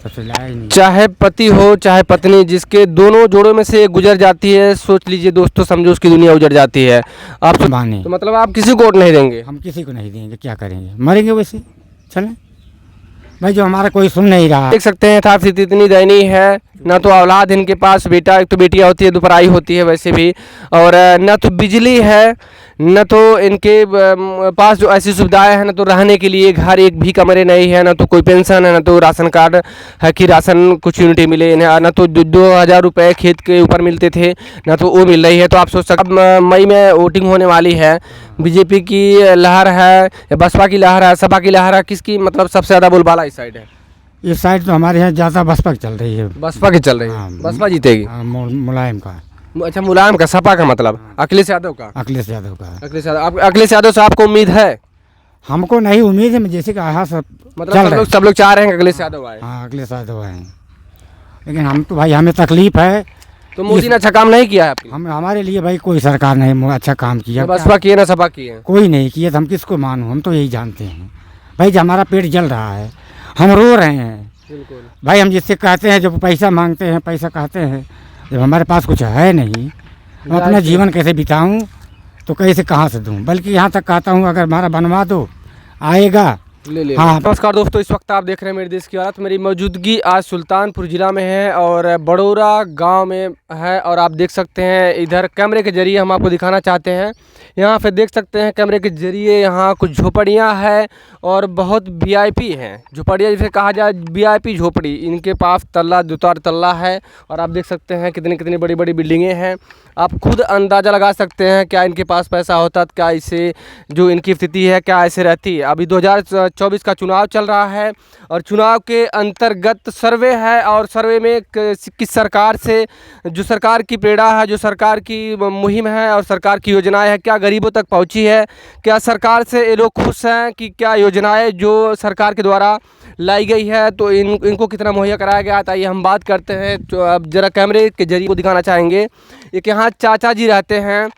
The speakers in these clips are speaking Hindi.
सबसे लाया ही नहीं। चाहे पति हो चाहे पत्नी, जिसके दोनों जोड़ों में से एक गुजर जाती है, सोच लीजिए दोस्तों, समझो उसकी दुनिया उजड़ जाती है। आप बाने तो मतलब आप किसी को वोट नहीं देंगे? हम किसी को नहीं देंगे, क्या करेंगे, मरेंगे वैसे। चलें भाई, जो हमारा कोई सुन नहीं रहा। देख सकते हैं था स्थिति इतनी दयनीय है, ना तो औलाद इनके पास, बेटा, एक तो बेटियां होती है, दुपराई होती है वैसे भी, और न तो बिजली है, न तो इनके पास जो ऐसी सुविधाएं हैं, न तो रहने के लिए घर, एक भी कमरे नहीं है, न तो कोई पेंशन है, न तो राशन कार्ड है कि राशन कुछ यूनिटी मिले इन्हें, न तो 2,000 रुपये खेत के ऊपर मिलते थे, न तो वो मिल रही है। तो आप सोच सकते, अब मई में वोटिंग होने वाली है, बीजेपी की लहर है या बसपा की लहर है, सपा की लहर है, किसकी मतलब सबसे ज़्यादा बोलबाला इस साइड है? इस साइड तो हमारे यहाँ ज़्यादा बसपा की चल रही है। बसपा की चल रही है। हाँ, बसपा जीतेगी। हाँ, मुलायम का। अच्छा, मुलायम का, सपा का मतलब अखिलेश यादव का। अखिलेश यादव का। अखिलेश यादव से आपको उम्मीद है? हमको नहीं उम्मीद है, जैसे कि आया सब मतलब चल सब रहा लोग है। सब लोग चाह रहे हैं कि अखिलेश यादव आए। हाँ, अखिलेश यादव आए, लेकिन हम तो भाई, हमें तकलीफ है। तो मोदी ने अच्छा काम नहीं किया है आपके लिए? हम हमारे लिए भाई कोई सरकार नहीं अच्छा काम किया। ना बसपा की है ना सपा की है। कोई नहीं किया, तो हम किसको मानूं, हम तो यही जानते हैं भाई, जब हमारा पेट जल रहा है, हम रो रहे हैं बिल्कुल। भाई। हम जिससे कहते हैं, जब पैसा मांगते हैं, पैसा कहते हैं, जब हमारे पास कुछ है नहीं, मैं अपना जीवन कैसे बिताऊं, तो कैसे कहाँ से दूं, बल्कि यहाँ तक कहता हूँ, अगर हमारा बनवा दो, आएगा। ले हाँ। नमस्कार दोस्तों, इस वक्त आप देख रहे हैं मेरे देश की हालत। मेरी मौजूदगी आज सुल्तानपुर ज़िला में है और बड़ौरा गांव में है, और आप देख सकते हैं इधर कैमरे के जरिए हम आपको दिखाना चाहते हैं। यहाँ पे देख सकते हैं कैमरे के जरिए, यहाँ कुछ झोपड़ियाँ हैं और बहुत वीआईपी हैं झोपड़ियाँ, जिसे कहा जाए वीआईपी झोपड़ी। इनके पास तल्ला 2-4 तल्ला है, और आप देख सकते हैं कितनी कितनी बड़ी बड़ी बिल्डिंगें हैं। आप खुद अंदाज़ा लगा सकते हैं क्या इनके पास पैसा होता, क्या इसे जो इनकी स्थिति है क्या ऐसे रहती। अभी 2024 का चुनाव चल रहा है, और चुनाव के अंतर्गत सर्वे है, और सर्वे में किस सरकार से, जो सरकार की प्रेरणा है, जो सरकार की मुहिम है और सरकार की योजनाएं हैं, क्या गरीबों तक पहुंची है, क्या सरकार से ये लोग खुश हैं, कि क्या योजनाएं जो सरकार के द्वारा लाई गई है तो इनको कितना मुहैया कराया गया था। ये हम बात करते हैं। तो अब ज़रा कैमरे के जरिए को दिखाना चाहेंगे। एक यहाँ चाचा जी रहते हैं,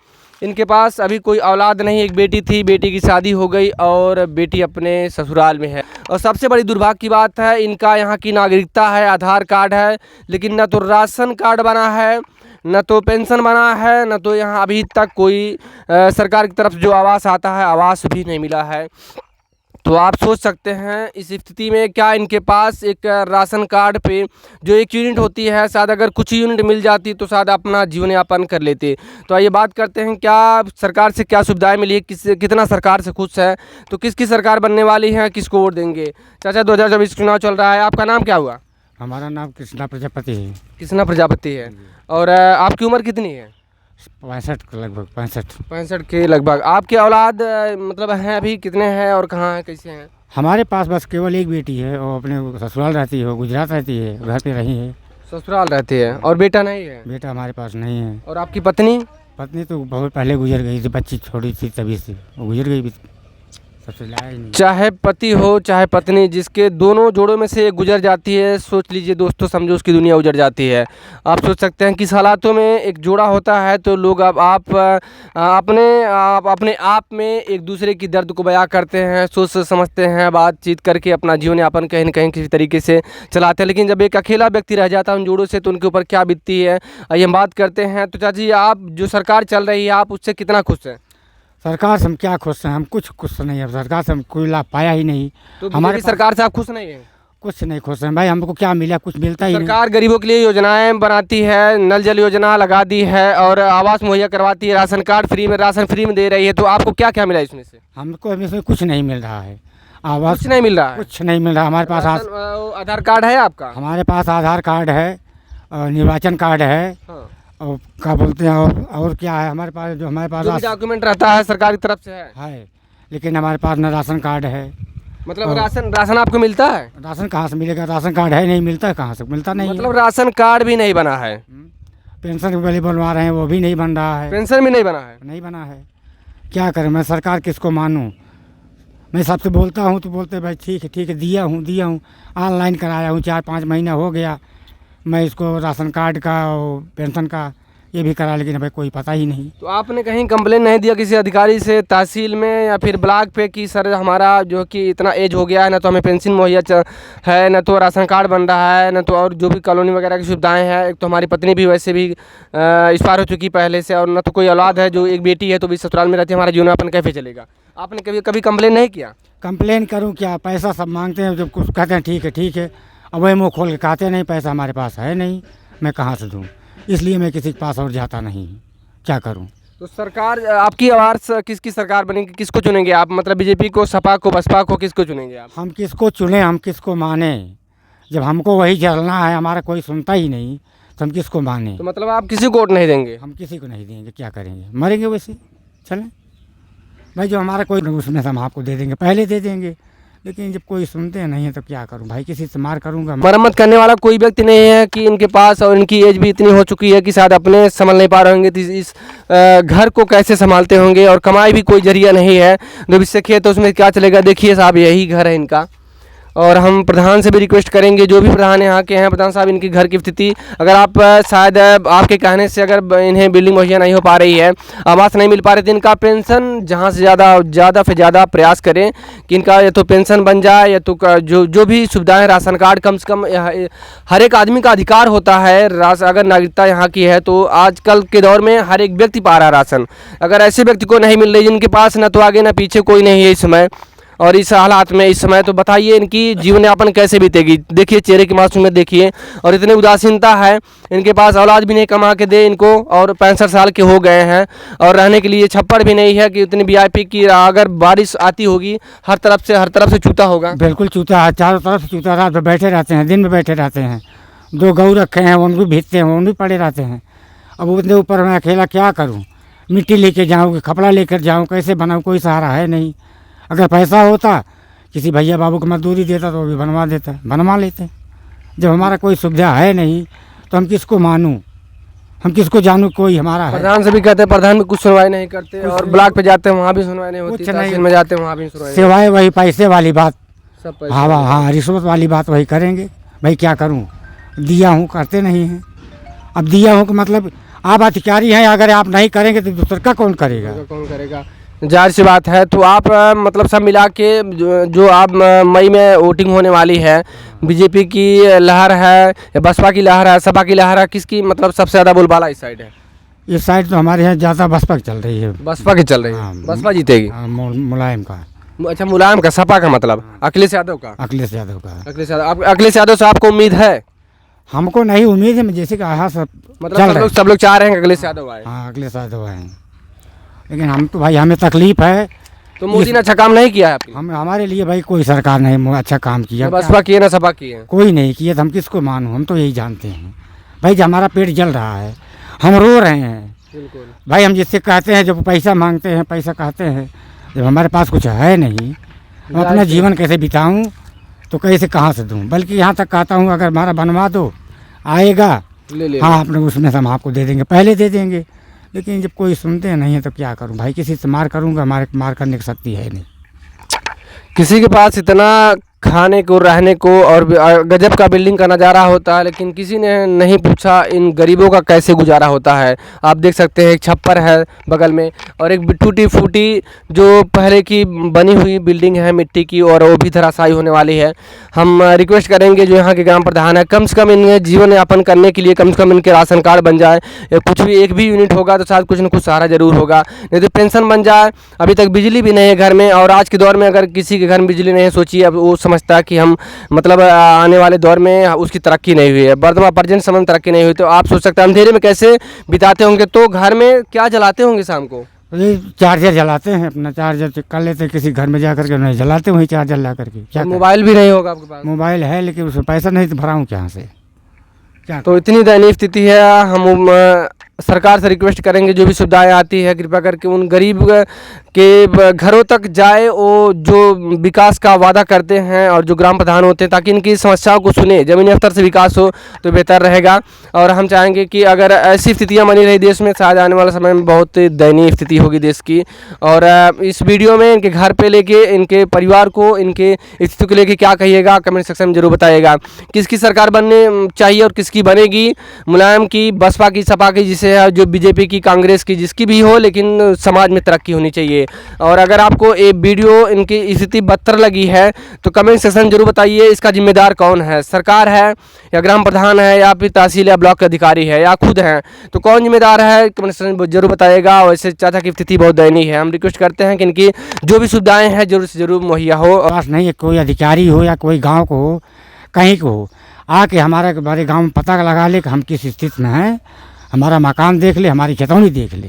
इनके पास अभी कोई औलाद नहीं, एक बेटी थी, बेटी की शादी हो गई और बेटी अपने ससुराल में है। और सबसे बड़ी दुर्भाग्य की बात है, इनका यहाँ की नागरिकता है, आधार कार्ड है, लेकिन न तो राशन कार्ड बना है, न तो पेंशन बना है, न तो यहाँ अभी तक कोई सरकार की तरफ जो आवास आता है, आवास भी नहीं मिला है। तो आप सोच सकते हैं इस स्थिति में क्या इनके पास एक राशन कार्ड पे जो एक यूनिट होती है, शायद अगर कुछ यूनिट मिल जाती तो शायद अपना जीवन यापन कर लेते। तो आइए बात करते हैं क्या सरकार से क्या सुविधाएं मिली है, कितना सरकार से खुश है, तो किसकी सरकार बनने वाली है, किसको वोट देंगे। चाचा, 2024 चुनाव चल रहा है, आपका नाम क्या हुआ? हमारा नाम कृष्णा प्रजापति है। कृष्णा प्रजापति है। और आपकी उम्र कितनी है? 65 लगभग, 65 के लगभग। आपके औलाद मतलब हैं अभी कितने हैं और कहाँ हैं, कैसे हैं? हमारे पास बस केवल एक बेटी है, और अपने ससुराल रहती है, वो गुजरात रहती है, घर पे रही है। ससुराल रहती है, और बेटा नहीं है? बेटा हमारे पास नहीं है। और आपकी पत्नी? पत्नी तो बहुत पहले गुजर गई थी, बच्ची छोड़ी थी तभी से वो गुजर गई, सबसे लाया ही नहीं। चाहे पति हो चाहे पत्नी, जिसके दोनों जोड़ों में से एक गुजर जाती है, सोच लीजिए दोस्तों, समझो उसकी दुनिया उजड़ जाती है। आप सोच सकते हैं किस हालातों में एक जोड़ा होता है, तो लोग अब अपने आप में एक दूसरे की दर्द को बयां करते हैं, सोच समझते हैं, बातचीत करके अपना जीवन यापन कहीं न कहीं किसी तरीके से चलाते हैं। लेकिन जब एक अकेला व्यक्ति रह जाता है उन जोड़ों से, तो उनके ऊपर क्या बीतती है, आइए हम बात करते हैं। तो चाची, आप जो सरकार चल रही है, आप उससे कितना खुश हैं? सरकार से हम क्या खुश हैं, हम कुछ खुश नहीं है, सरकार से हम कोई लाभ पाया ही नहीं। तो हमारी सरकार से आप खुश नहीं हैं? कुछ नहीं खुश हैं भाई, हमको क्या मिला, कुछ मिलता ही नहीं। सरकार गरीबों के लिए योजनाएं बनाती है, नल जल योजना लगा दी है, और आवास मुहैया करवाती है, राशन कार्ड फ्री में, राशन फ्री में दे रही है। तो आपको क्या क्या मिला इसमें से? हमको इसमें कुछ नहीं मिल रहा है, आवास कुछ नहीं मिल रहा है? कुछ नहीं मिल रहा। हमारे पास आधार कार्ड है आपका? हमारे पास आधार कार्ड है, और निर्वाचन कार्ड है, हाँ। और क्या बोलते हैं, और क्या है हमारे पास, जो हमारे पास डॉक्यूमेंट रहता है सरकार की तरफ से है, लेकिन हमारे पास न राशन कार्ड है। मतलब राशन आपको मिलता है? राशन कहाँ से मिलेगा, राशन कार्ड है नहीं, मिलता है कहाँ से, मिलता नहीं मतलब राशन कार्ड भी नहीं बना है? पेंशन वाले बनवा रहे हैं, वो भी नहीं बन रहा है। पेंशन भी नहीं बना है? नहीं बना है, क्या करें, मैं सरकार किसको मानूं। मैं सबसे बोलता हूं तो बोलते भाई ठीक है दिया हूं, ऑनलाइन कराया हूं, 4-5 महीना हो गया, मैं इसको राशन कार्ड का और पेंशन का ये भी करा, लेकिन भाई कोई पता ही नहीं। तो आपने कहीं कंप्लेन नहीं दिया किसी अधिकारी से, तहसील में या फिर ब्लॉक पे, कि सर हमारा जो कि इतना एज हो गया है, ना तो हमें पेंशन मुहैया है, ना तो राशन कार्ड बन रहा है, ना तो और जो भी कॉलोनी वगैरह की सुविधाएं हैं। एक तो हमारी पत्नी भी वैसे भी एक्सपायर हो चुकी पहले से, और ना तो कोई औलाद है, जो एक बेटी है तो भी ससुराल में रहती है, हमारा जीवन यापन कैसे चलेगा? आपने कभी कभी कंप्लेन नहीं किया? कंप्लेन करूँ क्या, पैसा सब मांगते हैं, जब कुछ कहते हैं ठीक है ठीक है, अब वही मुँह खोल के कहते नहीं पैसा हमारे पास है नहीं, मैं कहाँ से दूँ, इसलिए मैं किसी के पास और जाता नहीं, क्या करूँ। तो सरकार, आपकी आवाज़ किसकी सरकार बनेगी, किसको चुनेंगे आप? मतलब बीजेपी को, सपा को, बसपा को, किसको चुनेंगे आप? हम किसको चुने, हम किसको माने, जब हमको वही जलना है, हमारा कोई सुनता ही नहीं, तो हम किसको माने। तो मतलब आप किसी को वोट नहीं देंगे? हम किसी को नहीं देंगे, क्या करेंगे, मरेंगे वैसे, चलें भाई, जो हमारा कोई उसमें से हम आपको दे देंगे, पहले दे देंगे, लेकिन जब कोई सुनते नहीं है तो क्या करूं भाई, किसी से मार करूंगा। मरम्मत करने वाला कोई व्यक्ति नहीं है कि इनके पास, और इनकी एज भी इतनी हो चुकी है कि शायद अपने संभल नहीं पा रहे होंगे, तो इस घर को कैसे संभालते होंगे, और कमाई भी कोई जरिया नहीं है, जब इससे खेत तो उसमें क्या चलेगा। देखिए साहब, यही घर है इनका, और हम प्रधान से भी रिक्वेस्ट करेंगे, जो भी प्रधान यहाँ के हैं, प्रधान साहब इनके घर की स्थिति, अगर आप शायद आपके कहने से अगर इन्हें बिल्डिंग मुहैया नहीं हो पा रही है, आवास नहीं मिल पा रही, तो इनका पेंशन जहाँ से ज़्यादा से ज़्यादा प्रयास करें कि इनका या तो पेंशन बन जाए, या तो जो भी सुविधाएं, राशन कार्ड कम से कम, हर एक आदमी का अधिकार होता है। अगर नागरिकता यहाँ की है तो आजकल के दौर में हर एक व्यक्ति पा रहा है राशन, अगर ऐसे व्यक्ति को नहीं मिल रही जिनके पास ना तो आगे ना पीछे कोई नहीं है इस समय, और इस हालात में इस समय, तो बताइए इनकी जीवन यापन कैसे बीतेगी। देखिए चेहरे की मासूमियत देखिए, और इतनी उदासीनता है, इनके पास औलाद भी नहीं कमा के दे इनको, और 65 साल के हो गए हैं, और रहने के लिए छप्पर भी नहीं है कि इतनी वीआईपी की, अगर बारिश आती होगी हर तरफ से चूता होगा। बिल्कुल चूता है, चारों तरफ से चूता, रात में बैठे रहते हैं, दिन में बैठे रहते हैं, 2 गऊ रखे हैं, उन भी भीगते हैं, उन भी पड़े रहते हैं। अब उतने ऊपर मैं अकेला क्या करूँ, मिट्टी लेके जाऊँ, कपड़ा लेकर जाऊँ, कैसे बनाऊँ, कोई सहारा है नहीं। अगर पैसा होता, किसी भैया बाबू को मजदूरी देता तो वो भी बनवा देता, बनवा लेते। जब हमारा कोई सुविधा है नहीं तो हम किसको मानूं, हम किसको जानूं, कोई हमारा है। प्रधान से भी कहते हैं, प्रधान भी कुछ सुनवाई नहीं करते, और ब्लॉक पे जाते हैं वहाँ भी सुनवाई नहीं होती, तहसील में जाते हैं वहाँ भी सुनवाई, सिवाय वही पैसे वाली बात, सब हाँ रिश्वत वाली बात वही करेंगे। भाई क्या करूं, दिया हूं, करते नहीं हैं। अब दिया हूं कि मतलब आप अधिकारी हैं, अगर आप नहीं करेंगे तो दूसरा का कौन करेगा। जाहिर सी बात है। तो आप मतलब सब मिला के जो आप मई में वोटिंग होने वाली है, बीजेपी की लहर है या बसपा की लहर है, सपा की लहर है, किसकी मतलब सबसे ज़्यादा बोलबाला इस साइड है? इस साइड तो हमारे यहाँ ज़्यादा बसपा की चल रही है। बसपा की चल रही है, हाँ, बसपा जीतेगी। मुलायम का। अच्छा, मुलायम का, सपा का मतलब अखिलेश यादव का। अखिलेश यादव का। अखिलेश यादव से आपको उम्मीद है? हमको नहीं उम्मीद है, जैसे कि आया सब मतलब सब लोग चाह रहे हैं कि अखिलेश यादव आए। हाँ अखिलेश यादव आए, लेकिन हम तो भाई हमें तकलीफ है। तो मोदी ने अच्छा काम नहीं किया है आपके? हम हमारे लिए भाई कोई सरकार नहीं अच्छा काम किया। बसपा की है ना सपा की है? कोई नहीं किया, तो हम किसको मानूं, हम तो यही जानते हैं भाई, जब हमारा पेट जल रहा है, हम रो रहे हैं। बिल्कुल भाई, हम जिससे कहते हैं, जब पैसा मांगते हैं, पैसा कहते हैं, जब हमारे पास कुछ है नहीं, हम अपना जीवन कैसे बिताऊं, तो कैसे कहाँ से दूं। बल्कि यहाँ तक कहता हूँ, अगर हमारा बनवा दो, आएगा ले हाँ अपने उसमें से हम आपको दे देंगे, पहले दे देंगे, लेकिन जब कोई सुनते नहीं है तो क्या करूं भाई, किसी से मार करूंगा, हमारे मार करने की शक्ति है नहीं। किसी के पास इतना खाने को, रहने को और गजब का बिल्डिंग का नज़ारा होता है, लेकिन किसी ने नहीं पूछा इन गरीबों का कैसे गुजारा होता है। आप देख सकते हैं एक छप्पर है बगल में, और एक टूटी फूटी जो पहले की बनी हुई बिल्डिंग है मिट्टी की, और वो भी धराशायी होने वाली है। हम रिक्वेस्ट करेंगे जो यहाँ के ग्राम प्रधान है, कम से कम इनके जीवन यापन करने के लिए कम से कम इनके राशन कार्ड बन जाए, या कुछ भी एक भी यूनिट होगा तो शायद कुछ न कुछ सहारा जरूर होगा, नहीं तो पेंशन बन जाए। अभी तक बिजली भी नहीं है घर में, और आज के दौर में अगर किसी के घर में बिजली नहीं है, सोचिए अब वो समझता है कि हम मतलब आने वाले दौर में उसकी तरक्की नहीं हुई है, वर्तमान प्रेजेंट समय में तरक्की नहीं हुई, तो आप सोच सकते हैं अंधेरे में कैसे बिताते होंगे। तो घर में क्या जलाते होंगे शाम को? ये चार्जर जलाते हैं, अपना चार्जर कर लेते हैं, किसी घर में जा करके नहीं जलाते, वही चार्जर ला करके। क्या मोबाइल भी नहीं होगा आपके पास? मोबाइल है, लेकिन उसमें पैसा नहीं, तो भराऊँ क्या से, क्या? तो इतनी दयनीय स्थिति है। हम सरकार से रिक्वेस्ट करेंगे जो भी सुविधाएं आती है कृपया करके उन गरीब के घरों तक जाए, वो जो विकास का वादा करते हैं और जो ग्राम प्रधान होते हैं, ताकि इनकी समस्याओं को सुने, ज़मीनी स्तर से विकास हो तो बेहतर रहेगा। और हम चाहेंगे कि अगर ऐसी स्थितियां बनी रही देश में, शायद आने वाले समय में बहुत दयनीय स्थिति होगी देश की। और इस वीडियो में इनके घर पे लेके, इनके परिवार को, इनके स्थिति को लेके क्या कहिएगा कमेंट सेक्शन में जरूर बताइएगा। किसकी सरकार बनने चाहिए और किसकी बनेगी, मुलायम की, बसपा की, सपा की, जिसे से है, जो बीजेपी की, कांग्रेस की, जिसकी भी हो, लेकिन समाज में तरक्की होनी चाहिए। और अगर आपको ये वीडियो इनकी स्थिति बदतर लगी है तो कमेंट सेक्शन जरूर बताइए, इसका जिम्मेदार कौन है, सरकार है या ग्राम प्रधान है या फिर तहसील या ब्लॉक के अधिकारी है या खुद हैं, तो कौन जिम्मेदार है कमेंट सेक्शन में जरूर बताइएगा। वैसे चाचा की स्थिति बहुत दयनीय है, हम रिक्वेस्ट करते हैं कि इनकी जो भी सुविधाएँ हैं जरूर से जरूर मुहैया हो। पास नहीं है, कोई अधिकारी हो या कोई गांव को हो, कहीं को हो, आके हमारे गांव में पता लगा ले कि हम किस स्थिति में हैं, हमारा मकान देख ले, हमारी खतौनी देख ले,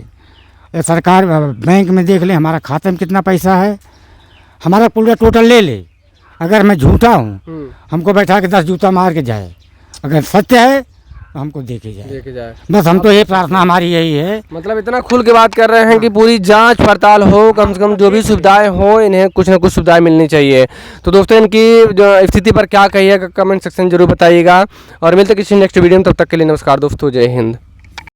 ये सरकार बैंक में देख ले हमारा खाते में कितना पैसा है, हमारा पूरा टोटल ले ले। अगर मैं झूठा हूँ हमको बैठा के 10 जूता मार के जाए, अगर सत्य है तो हमको देखे जाए। बस हम तो ये प्रार्थना हमारी यही है। मतलब इतना खुल के बात कर रहे हैं कि पूरी जांच पड़ताल हो, कम से कम जो भी सुविधाएं हो, इन्हें कुछ ना कुछ सुविधाएं मिलनी चाहिए। तो दोस्तों इनकी जो स्थिति पर क्या कहिएगा कमेंट सेक्शन जरूर बताइएगा और मिलते किसी नेक्स्ट वीडियो में, तब तक के लिए नमस्कार दोस्तों, जय हिंद।